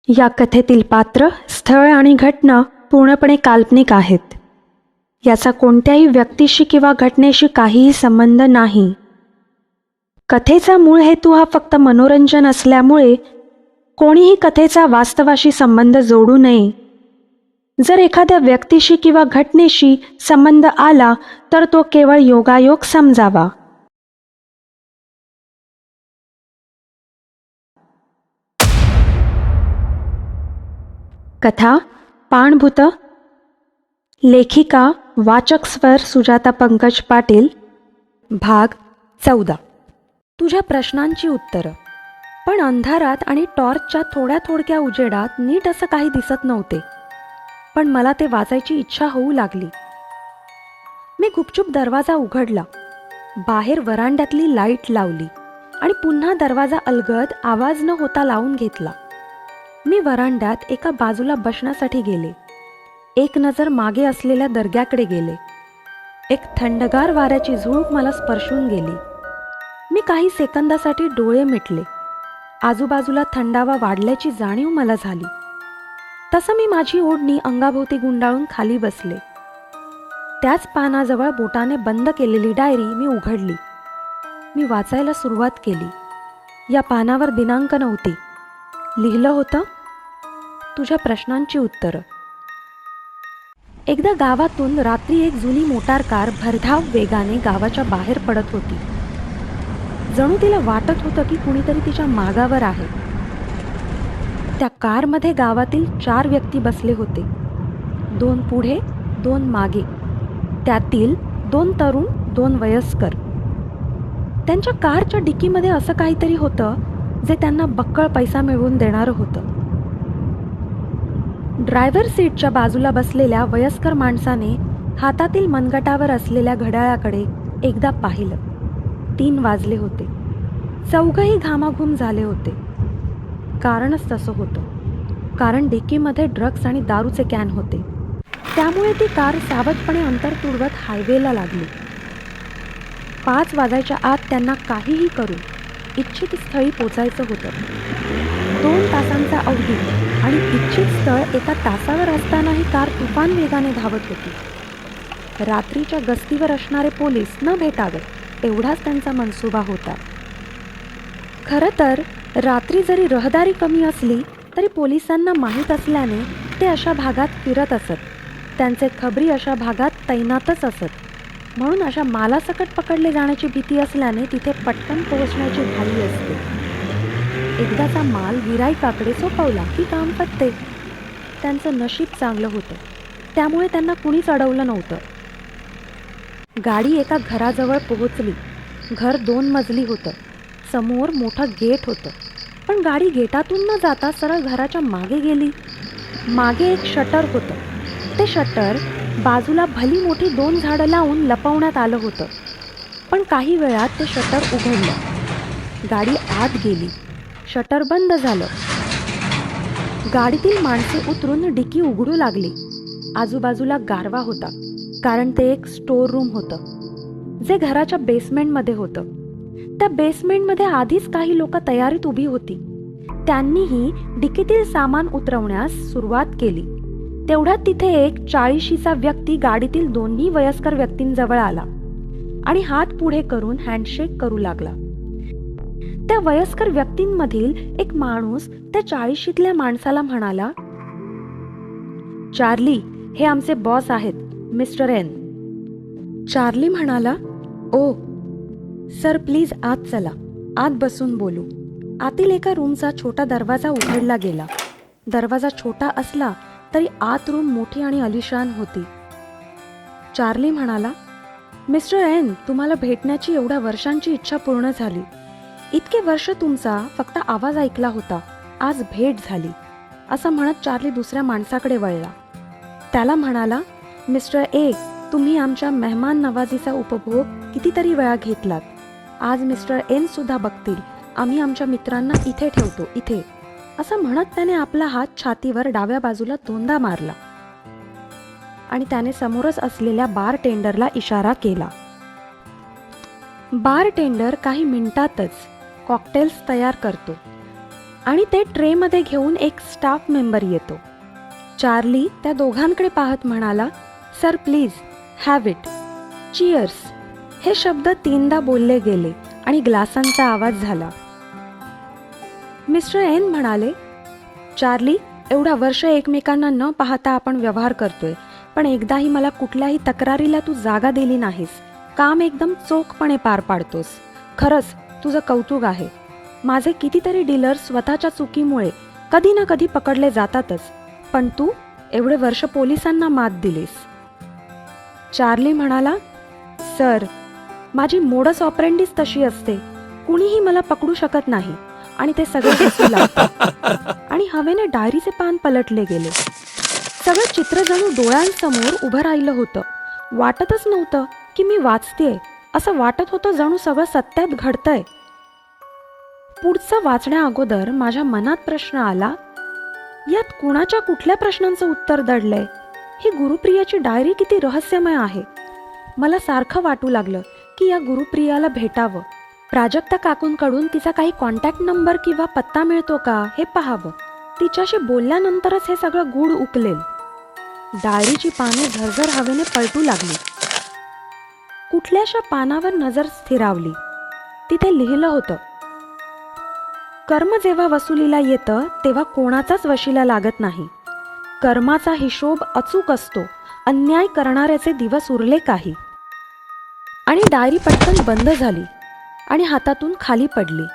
या कथेतील पात्र, स्थळ आणि घटना पूर्णपणे काल्पनिक आहेत. याचा कोणत्याही व्यक्तीशी किंवा घटनेशी काहीही संबंध नाही. कथेचा मूळ हेतू हा फक्त मनोरंजन असल्यामुळे कोणीही कथेचा वास्तवाशी संबंध जोडू नये. जर एखाद्या व्यक्तीशी किंवा घटनेशी संबंध आला तर तो केवळ योगायोग समजावा. कथा पाणभूत. लेखिका वाचक स्वर सुजाता पंकज पाटील. भाग 14. तुझ्या प्रश्नांची उत्तरं. पण अंधारात आणि टॉर्चच्या थोड्या थोडक्या उजेडात नीट असं काही दिसत नव्हते. पण मला ते वाचायची इच्छा होऊ लागली. मी गुपचूप दरवाजा उघडला, बाहेर वरांड्यातली लाईट लावली आणि पुन्हा दरवाजा अलगद आवाज न होता लावून घेतला. मी वरांड्यात एका बाजूला बसण्यासाठी गेले. एक नजर मागे असलेल्या दर्ग्याकडे गेले. एक थंडगार वाऱ्याची झुळूक मला स्पर्शून गेली. मी काही सेकंदासाठी डोळे मिटले. आजूबाजूला थंडावा वाढल्याची जाणीव मला झाली. तसं मी माझी ओढणी अंगाभोवती गुंडाळून खाली बसले. त्याच पानाजवळ बोटाने बंद केलेली डायरी मी उघडली. मी वाचायला सुरुवात केली. या पानावर दिनांक नव्हती. लिहिलं होतं, तुझ्या प्रश्नांची उत्तरं. एकदा गावातून रात्री एक जुनी मोटार कार भरधाव वेगाने गावाच्या बाहेर पडत होती. जणू तिला वाटत होतं की कुणीतरी तिच्या मागावर आहे. त्या कारमध्ये गावातील 4 व्यक्ती बसले होते. 2 पुढे, 2 मागे. त्यातील 2 तरुण, 2 वयस्कर. त्यांच्या कारच्या डिकीमध्ये असं काहीतरी होतं जे त्यांना बक्कळ पैसा मिळवून देणारं होतं. ड्रायव्हर सीटच्या बाजूला बसलेल्या वयस्कर माणसाने हातातील मनगटावर असलेल्या घड्याळाकडे एकदा पाहिलं. 3 वाजले होते. चौघही घामाघूम झाले होते. कारणच तसं होतं. कारण डिकीमध्ये ड्रग्ज आणि दारूचे कॅन होते. त्यामुळे ती कार सावधपणे अंतर तुडवत हायवेला लागली. 5 वाजायच्या आत त्यांना काहीही करून इच्छित स्थळी पोचायचं होतं. 2 तासांचा अवधी आणि इच्छित स्थळ एका तासावर असतानाही कार तुफान वेगाने धावत होती. रात्रीच्या गस्तीवर असणारे पोलीस न भेटावेत एवढाच त्यांचा मनसुबा होता. खरं तर रात्री जरी रहदारी कमी असली तरी पोलिसांना माहीत असल्याने ते अशा भागात फिरत असत. त्यांचे खबरी अशा भागात तैनातच असत. म्हणून अशा मालासकट पकडले जाण्याची भीती असल्याने तिथे पटकन पोहोचण्याची घाई असते. एकदाचा माल गिऱ्हाईकाकडे सोपवला की काम पटते. त्यांचं नशीब चांगलं होतं, त्यामुळे त्यांना कुणीच अडवलं नव्हतं. गाडी एका घराजवळ पोहोचली. घर 2 मजली होतं. समोर मोठं गेट होतं. पण गाडी गेटातून न जाता सरळ घराच्या मागे गेली. मागे एक शटर होतं. ते शटर बाजूला भली मोठी 2 झाडं लावून लपवण्यात आलं होतं. पण काही वेळात ते शटर उघडलं. गाडी आत गेली. शटर बंद झालं. गाडीतील माणसे उतरून डिकी उघडू लागली. आजूबाजूला गारवा होता, कारण ते एक स्टोर रूम होतं जे घराच्या बेसमेंटमध्ये होतं. त्या बेसमेंटमध्ये आधीच काही लोक तयारीत उभी होती. त्यांनीही डिकीतील सामान उतरवण्यास सुरुवात केली. तेवढ्यात तिथे एक 40शीचा व्यक्ती गाडीतील 2 वयस्कर व्यक्तींजवळ आला आणि हात पुढे करून हँडशेक करू लागला. त्या वयस्कर व्यक्तींमधील एक माणूस त्या 40शीतल्या माणसाला म्हणाला, चार्ली, हे आमचे बॉस आहेत, मिस्टर एन. चार्ली म्हणाला, ओ सर, प्लीज आत चला, आत बसून बोलू. आतील एका रूमचा छोटा दरवाजा उघडला गेला. दरवाजा छोटा असला तरी आत रूम मोठी आणि आलिशान होती. चार्ली म्हणाला, मिस्टर एन, तुम्हाला भेटण्याची एवढ्या वर्षांची इच्छा पूर्ण झाली. इतके वर्ष तुमचा फक्त आवाज ऐकला होता, आज भेट झाली. असं म्हणत चार्ली दुसऱ्या माणसाकडे वळला. त्याला म्हणाला, मिस्टर ए, तुम्ही आमच्या मेहमान नवाजीचा उपभोग कितीतरी वेळा घेतलात. आज मिस्टर एन सुद्धा बघतील. आम्ही आमच्या मित्रांना इथे ठेवतो, इथे. असं म्हणत त्याने आपला हात छातीवर डाव्या बाजूला 2दा मारला आणि त्याने समोरच असलेल्या बार टेंडरला इशारा केला. बार टेंडर काही मिनिटातच कॉकटेल्स तयार करतो. आणि ते ट्रेमध्ये घेऊन एक स्टाफ मेंबर येतो. चार्ली त्या दोघांकडे पाहत म्हणाला, sir please have it, cheers. हे शब्द 3दा बोलले गेले आणि ग्लासांचा आवाज झाला. मिस्टर एन म्हणाले, चार्ली, एवढा वर्ष एकमेकांना न पाहता आपण व्यवहार करतोय, पण एकदाही मला कुठल्याही तक्रारीला तू जागा दिली नाहीस. काम एकदम चोखपणे पार पाडतोस. खरंच तुझं कौतुक आहे. माझे कितीतरी डीलर्स स्वतःच्या चुकीमुळे कधी ना कधी पकडले जातातच, पण तू एवढे वर्ष पोलिसांना मात दिलीस. चार्ली म्हणाला, सर, माझी मोडस ऑपरेंडीच तशी असते. कुणीही मला पकडू शकत नाही आणि ते सगळे दिसू लागतात. आणि हवेने डायरीचे पान पलटले गेले. सगळं चित्र जणू डोळ्यांसमोर उभं राहिलं होतं. वाटतच नव्हतं की मी वाचतेय. असं वाटत होतं जणू सगळं सत्यात घडतंय. पुढचं वाचण्या अगोदर माझ्या मनात प्रश्न आला, यात कुणाच्या कुठल्या प्रश्नांचं उत्तर दडलंय? ही गुरुप्रियाची डायरी किती रहस्यमय आहे. मला सारखं वाटू लागलं की या गुरुप्रियाला भेटावं, प्राजक्ता काकूंकडून तिचा काही कॉन्टॅक्ट नंबर किंवा पत्ता मिळतो का हे पाहावं. तिच्याशी बोलल्यानंतरच हे सगळं गूढ उकलेल. डायरीची पाने झरझर हवेने पलटू लागली. कुठल्याशा पानावर नजर स्थिरावली. तिथे लिहिलं होतं, कर्म जेव्हा वसुलीला येतं तेव्हा कोणाचाच वशीला लागत नाही. कर्माचा हिशोब अचूक असतो. अन्याय करणाऱ्याचे दिवस उरले काही. आणि डायरी पटकन बंद झाली आणि हातातून खाली पडली.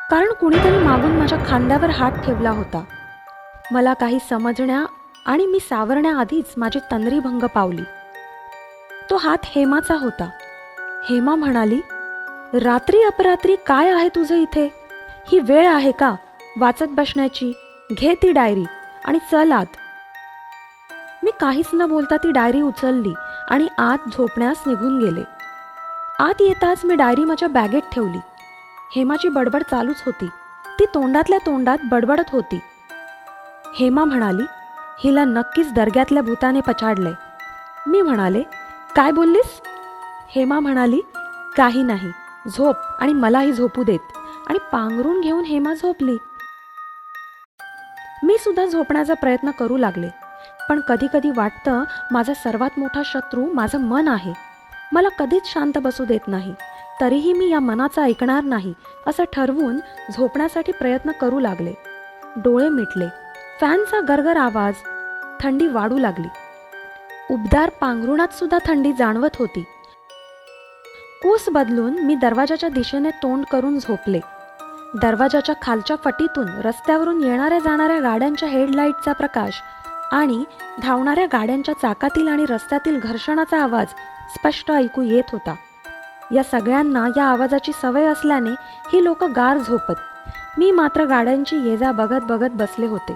कारण कुणीतरी मागून माझ्या खांद्यावर हात ठेवला होता. मला काही समजण्या आणि मी सावरण्याआधीच माझी तंद्री भंग पावली. तो हात हेमाचा होता. हेमा म्हणाली, रात्री अपरात्री काय आहे तुझं इथे? ही वेळ आहे का वाचत बसण्याची? घे ती डायरी आणि चल आत. मी काहीच न बोलता ती डायरी उचलली आणि आत झोपण्यास निघून गेले. आत येताच मी डायरी माझ्या बॅगेत ठेवली. हेमाची बडबड चालूच होती. ती तोंडातल्या तोंडात बडबडत होती. हेमा म्हणाली, हिला नक्कीच दर्ग्यातल्या भूताने पछाडलंय. मी म्हणाले, काय बोललीस? हेमा म्हणाली, काही नाही, झोप आणि मलाही झोपू देत. आणि पांघरून घेऊन हेमा झोपली. मी सुद्धा झोपण्याचा प्रयत्न करू लागले. पण कधी कधी वाटतं माझा सर्वात मोठा शत्रू माझं मन आहे. मला कधीच शांत बसू देत नाही. तरीही मी या मनाचं ऐकणार नाही असं ठरवून झोपण्यासाठी प्रयत्न करू लागले. डोळे मिटले. फॅनचा गरगर आवाज. थंडी वाढू लागली. उबदार पांघरुणात सुद्धा थंडी जाणवत होती. कोस बदलून मी दरवाजाच्या दिशेने तोंड करून झोपले. दरवाजाच्या खालच्या फटीतून रस्त्यावरून येणाऱ्या जाणाऱ्या गाड्यांच्या हेडलाईटचा प्रकाश आणि धावणाऱ्या गाड्यांच्या चाकातील आणि रस्त्यातील घर्षणाचा आवाज स्पष्ट ऐकू येत होता. या सगळ्यांना या आवाजाची सवय असल्याने ही लोक गार झोपत. मी मात्र गाड्यांची ये-जा बघत बघत बसले होते,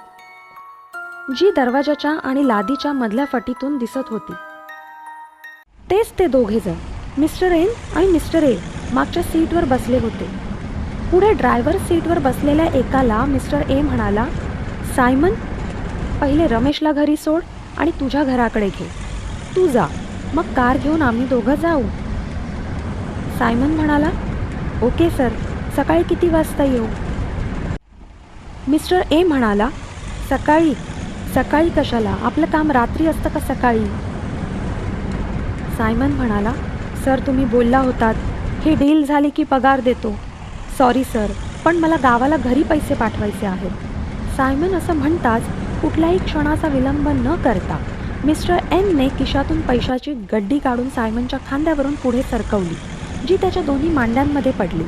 जी दरवाजाच्या आणि लादीच्या मधल्या फटीतून दिसत होती. तेच ते दोघेजण, मिस्टर एन आणि मिस्टर ए, मागच्या सीटवर बसले होते. पुढे ड्रायव्हर सीटवर बसलेल्या एकाला मिस्टर ए म्हणाला, सायमन, पहिले रमेशला घरी सोड आणि तुझ्या घराकडे घे. तू जा, मग कार घेऊन आम्ही दोघं जाऊ. सायमन म्हणाला, ओके सर, सकाळी किती वाजता येऊ? मिस्टर ए म्हणाला, सकाळी सकाळी कशाला? आपलं काम रात्री असतं का सकाळी? सायमन म्हणाला, सर तुम्ही बोलला होतात ही डील झाली की पगार देतो. सॉरी सर, पण मला गावाला घरी पैसे पाठवायचे आहेत. सायमन असं म्हणताच कुठल्याही क्षणाचा विलंब न करता मिस्टर एनने खिशातून पैशाची गड्डी काढून सायमनच्या खांद्यावरून पुढे सरकवली, जी त्याच्या दोन्ही मांड्यांमध्ये पडली.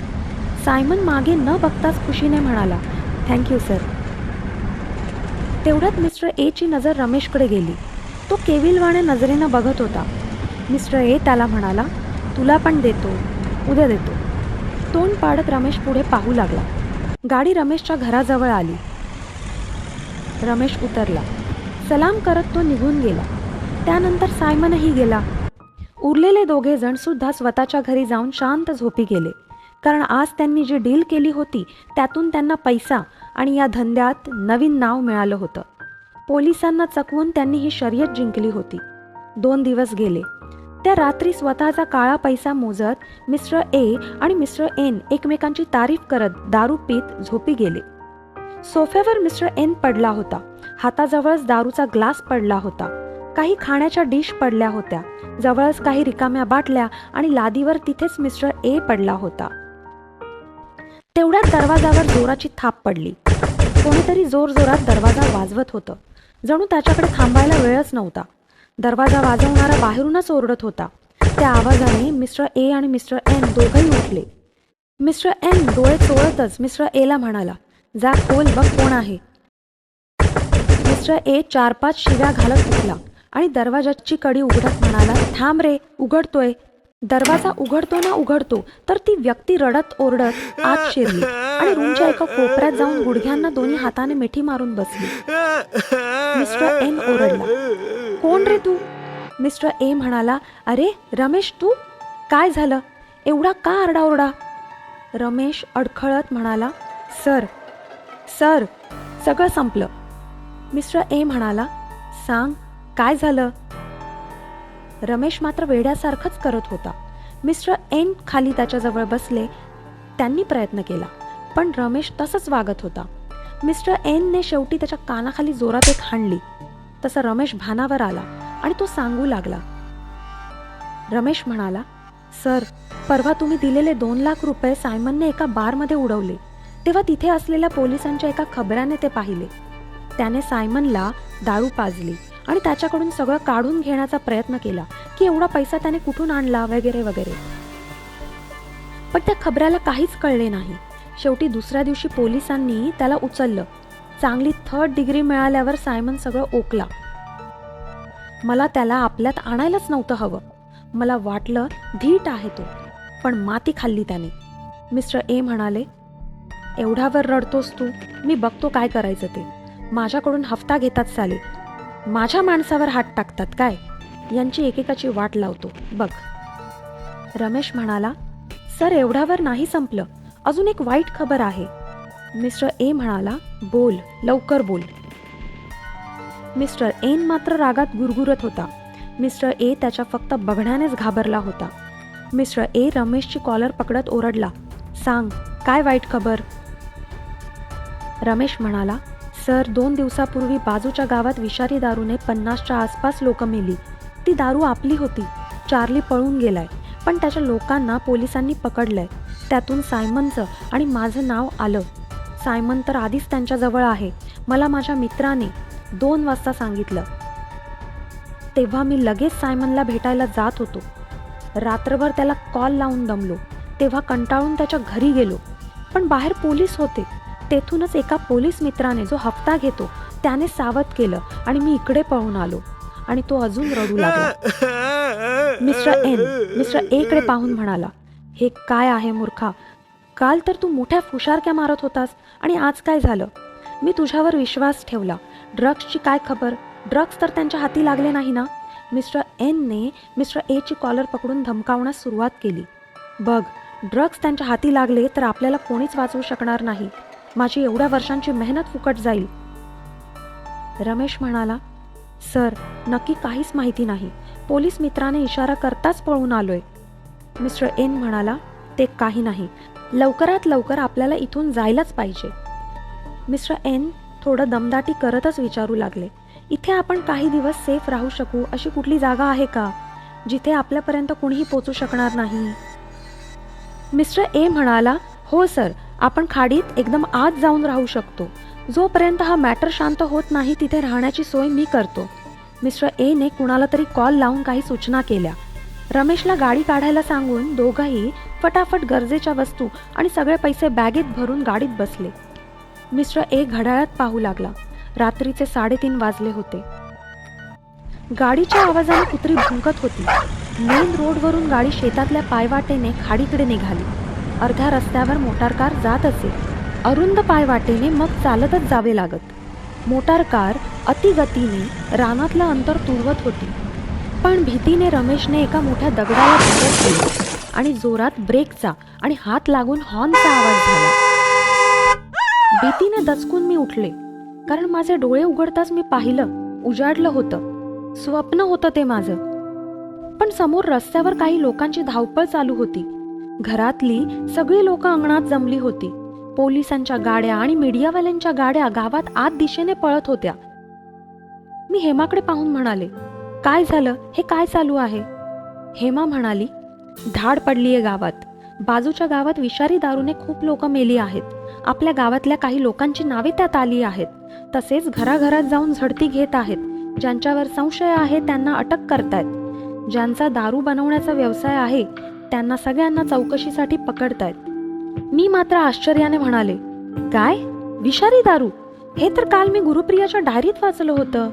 सायमन मागे न बघताच खुशीने म्हणाला, थँक्यू सर. तेवढ्यात मिस्टर एची नजर रमेशकडे गेली. तो केविलवाण्या नजरेनं बघत होता. मिस्टर ए त्याला म्हणाला, तुला पण देतो, उद्या देतो. तोंड पाडत रमेश पुढे पाहू लागला. गाडी रमेशच्या घराजवळ आली. रमेश उतरला. सलाम करत तो निघून गेला. त्यानंतर सायमनही गेला. उरलेले दोघे जण सुद्धा स्वतःच्या घरी जाऊन शांत झोपी गेले, कारण आज त्यांनी जी डील केली होती त्यातून त्यांना पैसा आणि या धंद्यात नवीन नाव मिळालं होतं. पोलिसांना चकवून त्यांनी ही शर्यत जिंकली होती. 2 दिवस गेले. त्या रात्री स्वतःचा काळा पैसा मोजत मिस्टर ए आणि मिस्टर एन एकमेकांची तारीफ करत दारू पीत झोपी गेले. सोफ्यावर मिस्टर एन पडला होता. हाताजवळच दारूचा ग्लास पडला होता. काही खाण्याच्या डिश पडल्या होत्या. जवळच काही रिकाम्या बाटल्या आणि लादीवर तिथेच मिस्टर ए पडला होता. तेवढ्यात दरवाजावर जोराची थाप पडली. कोणीतरी जोरजोरात दरवाजा वाजवत होतं. जणू त्याच्याकडे थांबायला वेळच नव्हता. दरवाजा वाजवणारा बाहेरूनच ओरडत होता. त्या आवाजाने मिस्टर ए आणि मिस्टर एन दोघंही उठले. मिस्टर एन डोळे चोळतच मिस्टर एला म्हणाला, जा खोल बघ कोण आहे. मिस्टर ए 4-5 शिव्या घालत उठला आणि दरवाजाची कडी उघडत म्हणाला, थांब रे, उघडतोय. दरवाजा उघडतो ना उघडतो तर ती व्यक्ती रडत ओरडत आत शिरली आणि रूमच्या एका कोपऱ्यात जाऊन गुडघ्यांना दोन्ही हाताने मिठी मारून बसली. मिस्टर एन ओरडला, कोण रे तू? मिस्टर ए म्हणाला, अरे रमेश तू? काय झालं? एवढा का आरडाओरडा? रमेश अडखळत म्हणाला, सर सर सगळं संपलं. मिस्टर ए म्हणाला, सांग काय झालं? रमेश मात्र वेड्यासारखंच करत होता. मिस्टर एन खाली त्याच्याजवळ बसले. त्यांनी प्रयत्न केला पण रमेश तसंच वागत होता. मिस्टर एनने शेवटी त्याच्या कानाखाली जोरात एक हाणली. तसा रमेश भानावर आला आणि तो सांगू लागला. रमेश म्हणाला, सर परवा तुम्ही दिलेले 2 लाख रुपये सायमनने एका बारमध्ये उडवले. तेव्हा तिथे असलेल्या पोलिसांच्या एका खबऱ्याने ते पाहिले. त्याने सायमनला दारू पाजली आणि त्याच्याकडून सगळं काढून घेण्याचा प्रयत्न केला की एवढा पैसा त्याने कुठून आणला वगैरे वगैरे. पण त्या खबऱ्याला काहीच कळले नाही. शेवटी दुसऱ्या दिवशी पोलिसांनी त्याला उचललं. चांगली 3rd डिग्री मिळाल्यावर सायमन सगळं ओकला. मला त्याला आपल्यात आणायलाच नव्हतं हवं. मला वाटलं धीट आहे तो, पण माती खाल्ली त्याने. मिस्टर ए म्हणाले, एवढ्यावर रडतोस तू? मी बघतो काय करायचं ते. माझ्याकडून हफ्ता घेतात साले. माझ्या माणसावर हात टाकतात काय? यांची एकेकाची वाट लावतो बघ. रमेश म्हणाला, सर एवढ्यावर नाही संपलं, अजून एक वाईट खबर आहे. मिस्टर ए म्हणाला, बोल लवकर बोल. मिस्टर एन मात्र रागात गुरगुरत होता. मिस्टर ए त्याच्या फक्त बघण्यानेच घाबरला होता. मिस्टर ए रमेशची कॉलर पकडत ओरडला, सांग काय वाईट खबर? रमेश म्हणाला, सर 2 दिवसापूर्वी बाजूच्या गावात विषारी दारूने 50च्या आसपास लोक मेली. ती दारू आपली होती. चार्ली पळून गेलाय पण त्याच्या लोकांना पोलिसांनी पकडलंय. त्यातून सायमनचं आणि माझं नाव आलं. सायमन तर आधीच त्यांच्याजवळ आहे. मला माझ्या मित्राने 2 वाजता सांगितलं. तेव्हा मी लगेच सायमनला भेटायला जात होतो. रात्रभर त्याला कॉल लावून दमलो. तेव्हा कंटाळून त्याच्या घरी गेलो पण बाहेर पोलीस होते. तेथूनच एका पोलीस मित्राने जो हफ्ता घेतो त्याने सावध केलं आणि मी इकडे पळून आलो. आणि तो अजून रडू लागला. मिस्टर ए कडे पाहून म्हणाला, हे काय आहे मूर्खा? काल तर तू मोठ्या फुशारक्या मारत होतास आणि आज काय झालं? मी तुझ्यावर विश्वास ठेवला. ड्रग्सची काय खबर? ड्रग्स तर त्यांच्या हाती लागले नाही ना? मिस्टर एनने मिस्टर ए ची कॉलर पकडून धमकावण्यास सुरुवात केली. बघ, ड्रग्स त्यांच्या हाती लागले तर आपल्याला कोणीच वाचवू शकणार नाही. माझी एवढ्या वर्षांची मेहनत फुकट जाईल. रमेश म्हणाला, सर नक्की काहीच माहिती नाही. पोलीस मित्राने इशारा करताच पळून आलोय. मिस्टर एन म्हणाला, ते काही नाही. लवकरात लवकर आपल्याला इथून जायलाच पाहिजे. मिस्टर एन थोडं दमदाटी करतच विचारू लागले, इथे आपण काही दिवस सेफ राहू शकू अशी कुठली जागा आहे का जिथे आपल्यापर्यंत कुणीही पोचू शकणार नाही? मिस्टर ए म्हणाला, हो सर, आपण खाडीत एकदम आत जाऊन राहू शकतो. जोपर्यंत हा मॅटर शांत होत नाही तिथे राहण्याची सोय मी करतो. मिस्टर ए ने कुणाला तरी कॉल लावून काही सूचना केल्या. रमेशला गाडी काढायला सांगून दोघंही फटाफट गरजेच्या वस्तू आणि सगळे पैसे बॅगेत भरून गाडीत बसले. मिस्टर ए घड्याळात पाहू लागला. रात्रीचे 3:30 वाजले होते. गाडीच्या आवाजाने कुत्री भुंकत होती. मेन रोडवरून गाडी शेतातल्या पायवाटेने खाडीकडे निघाली. अर्ध्या रस्त्यावर मोटारकार जात असे. अरुंद पायवाटेने मग चालतच जावे लागत. मोटारकार अतिगतीने रानातलं अंतर तुडवत होती. पण भीतीने रमेशने एका मोठ्या दगडाला धडक केली आणि जोरात ब्रेकचा आणि हात लागून हॉर्नचा आवाज झाला. भीतीने दचकून मी उठले, कारण माझे डोळे उघडताच मी पाहिलं उजाडलं होतं. स्वप्न होतं ते माझं. पण समोर रस्त्यावर काही लोकांची धावपळ चालू होती. घरातली सगळी लोक अंगणात जमली होती. पोलिसांच्या गाड्या आणि मीडियावाल्यांच्या गाड्या गावात आत दिशेने पळत होत्या. मी हेमाकडे पाहून म्हणाले, काय झालं? हे काय चालू आहे? हेमा म्हणाली, धाड पडलीये गावात. बाजूच्या गावात विषारी दारूने खूप लोक मेली आहेत. आपल्या गावातल्या काही लोकांची नावे त्यात आली आहेत. तसेच घराघरात जाऊन झडती घेत आहेत. ज्यांच्यावर संशय आहे त्यांना अटक करतायत. ज्यांचा दारू बनवण्याचा व्यवसाय आहे त्यांना सगळ्यांना चौकशीसाठी पकडतायत. मी मात्र आश्चर्याने म्हणाले, काय? विषारी दारू? हे तर काल मी गुरुप्रियाच्या डायरीत वाचलं होतं.